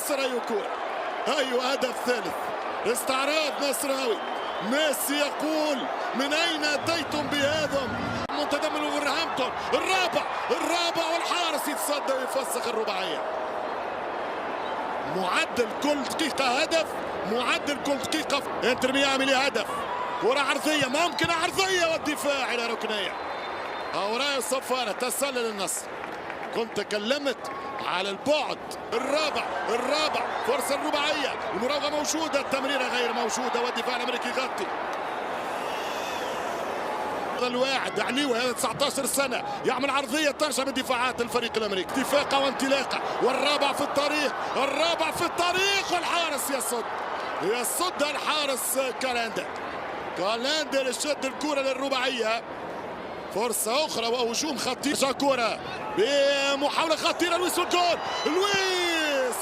ناصر. أيوة كورة، أيوة هدف ثالث. استعراض نصراوي. ميسي يقول من أين أتيتم بهذا؟ منتدى من ولفرهامبتون. الرابع والحارس يتصدى ويفسخ الرباعية. معدل كل دقيقة هدف، معدل كل دقيقة. انتر ميامي لهدف. كرة عرضية، ممكن عرضية والدفاع إلى ركنية. أوراق الصفارة تسلل النصر. كنت تكلمت على البعد. الرابع فرصة الرباعية. المراوغة موجودة، التمريرة غير موجودة والدفاع الأمريكي يغطي. الواحد عليوي هذا 19 سنة يعمل عرضية ترجع من دفاعات الفريق الأمريكي. اتفاقة وانطلاقة والرابع في الطريق. والحارس يصد الحارس كالاندر يشد الكرة للرباعية. فرصة أخرى وهجوم خطير. كرة بمحاولة خطيرة لويس الجول.